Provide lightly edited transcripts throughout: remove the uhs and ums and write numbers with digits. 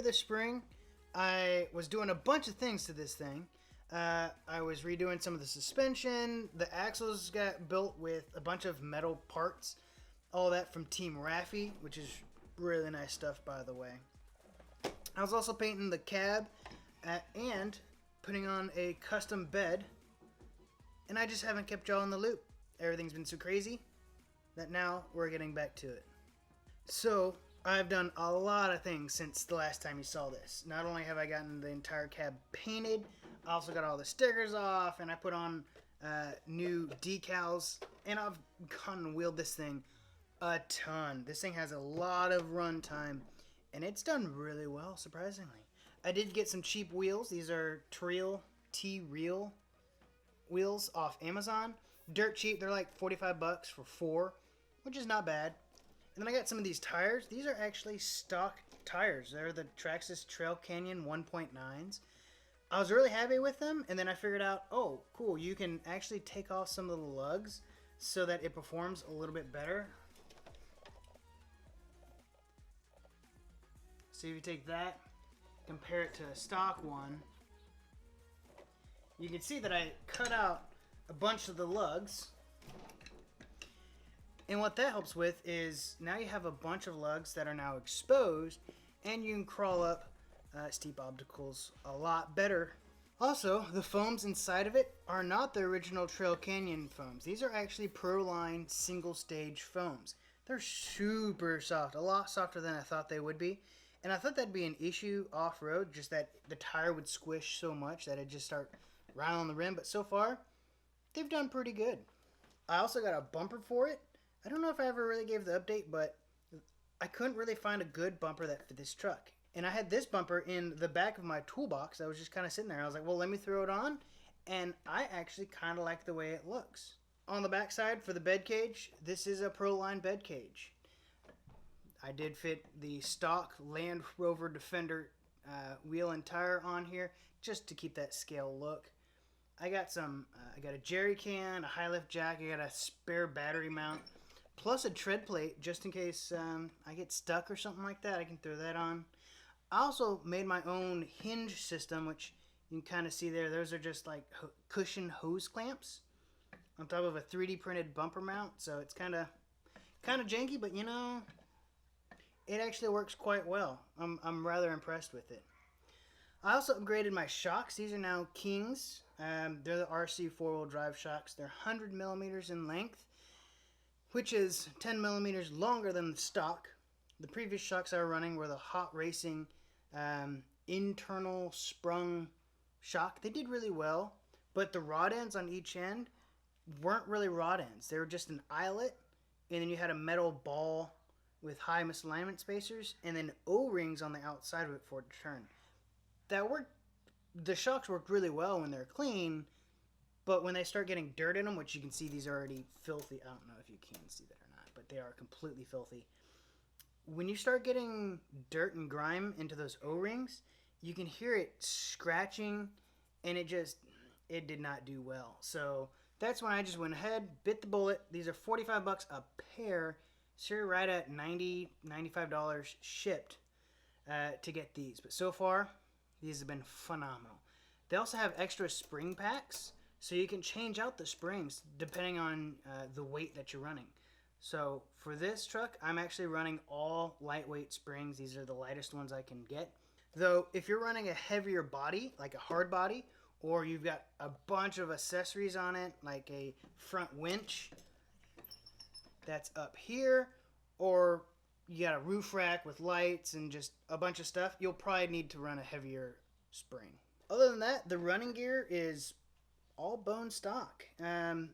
this spring, I was doing a bunch of things to this thing. I was redoing some of the suspension. The axles got built with a bunch of metal parts. All that from Team Raffee, which is really nice stuff, by the way. I was also painting the cab and putting on a custom bed. And I just haven't kept y'all in the loop. Everything's been so crazy that now we're getting back to it. So I've done a lot of things since the last time you saw this. Not only have I gotten the entire cab painted, I also got all the stickers off, and I put on new decals, and I've gone and wheeled this thing a ton. This thing has a lot of run time, and it's done really well, surprisingly. I did get some cheap wheels. These are Treal T-Real wheels off Amazon. Dirt cheap. They're like 45 bucks for 4, which is not bad. And then I got some of these tires. These are actually stock tires. They're the Traxxas Trail Canyon 1.9s. I was really happy with them, and then I figured out, oh, cool, you can actually take off some of the lugs so that it performs a little bit better. So if you take that, compare it to a stock one, you can see that I cut out a bunch of the lugs. And what that helps with is now you have a bunch of lugs that are now exposed, and you can crawl up steep obstacles a lot better. Also, the foams inside of it are not the original Trail Canyon foams. These are actually Proline single stage foams. They're super soft, a lot softer than I thought they would be. And I thought that'd be an issue off-road, just that the tire would squish so much that it'd just start rattling the rim. But so far, they've done pretty good. I also got a bumper for it. I don't know if I ever really gave the update, but I couldn't really find a good bumper that fit this truck. And I had this bumper in the back of my toolbox. I was just kind of sitting there. I was like, well, let me throw it on. And I actually kind of like the way it looks. On the back side for the bed cage, this is a Proline bed cage. I did fit the stock Land Rover Defender wheel and tire on here just to keep that scale look. I got I got a jerry can, a high lift jack, I got a spare battery mount, plus a tread plate just in case I get stuck or something like that. I can throw that on. I also made my own hinge system, which you can kind of see there. Those are just like cushion hose clamps on top of a 3D printed bumper mount. So it's kind of janky, but you know, it actually works quite well. I'm rather impressed with it. I also upgraded my shocks. These are now Kings. They're the RC 4-wheel drive shocks. They're 100 millimeters in length, which is 10 millimeters longer than the stock. The previous shocks I were running were the Hot Racing internal sprung shock. They did really well, but the rod ends on each end weren't really rod ends. They were just an eyelet, and then you had a metal ball with high misalignment spacers, and then O-rings on the outside of it for it to turn. That worked. The shocks worked really well when they're clean, but when they start getting dirt in them, which you can see these are already filthy. I don't know if you can see that or not, but they are completely filthy. When you start getting dirt and grime into those O-rings, you can hear it scratching, and it did not do well. So that's when I just went ahead, bit the bullet. These are 45 bucks a pair, so you're right at $90, $95 shipped to get these. But so far, these have been phenomenal. They also have extra spring packs, so you can change out the springs depending on the weight that you're running. So for this truck, I'm actually running all lightweight springs. These are the lightest ones I can get. Though if you're running a heavier body, like a hard body, or you've got a bunch of accessories on it, like a front winch that's up here, or you got a roof rack with lights and just a bunch of stuff, you'll probably need to run a heavier spring. Other than that, the running gear is all bone stock. Aftermarket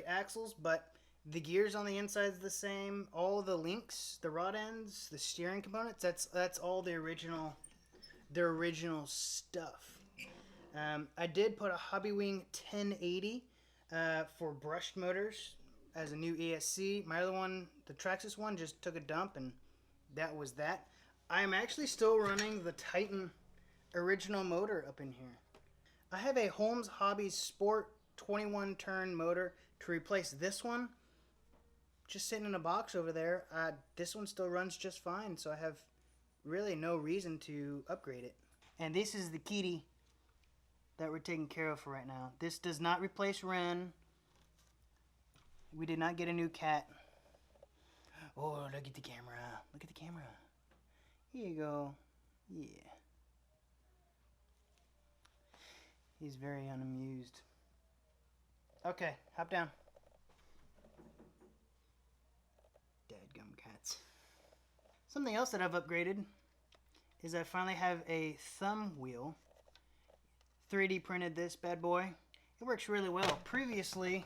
axles, but the gears on the inside is the same. All the links, the rod ends, the steering components, that's all the original stuff. I did put a Hobbywing 1080 for brushed motors as a new ESC. My other one, the Traxxas one, just took a dump, and that was that. I am actually still running the Titan original motor up in here. I have a Holmes Hobbies Sport 21 turn motor to replace this one. Just sitting in a box over there. This one still runs just fine, so I have really no reason to upgrade it. And this is the kitty that we're taking care of for right now. This does not replace Ren. We did not get a new cat. Oh, look at the camera. Look at the camera. Here you go. Yeah. He's very unamused. Okay, hop down. Dadgum cats. Something else that I've upgraded is I finally have a thumb wheel. 3D printed this bad boy. It works really well. Previously,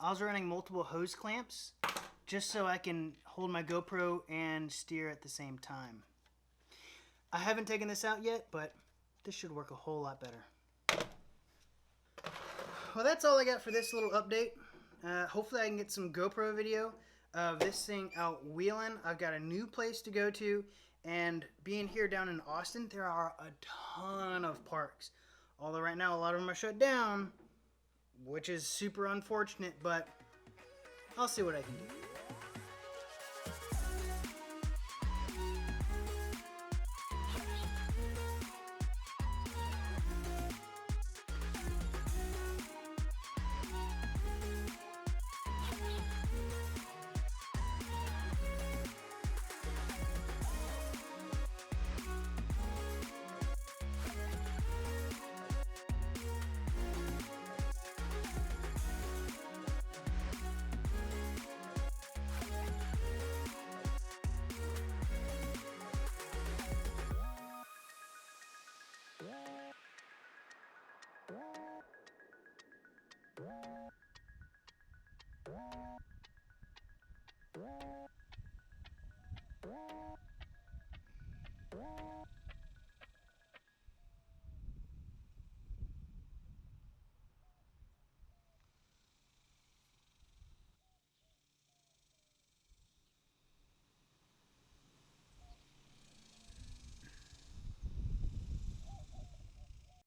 I was running multiple hose clamps just so I can hold my GoPro and steer at the same time. I haven't taken this out yet, but this should work a whole lot better. Well, that's all I got for this little update. Hopefully I can get some GoPro video of this thing out wheeling. I've got a new place to go to, and being here down in Austin, there are a ton of parks. Although right now a lot of them are shut down, which is super unfortunate, but I'll see what I can do.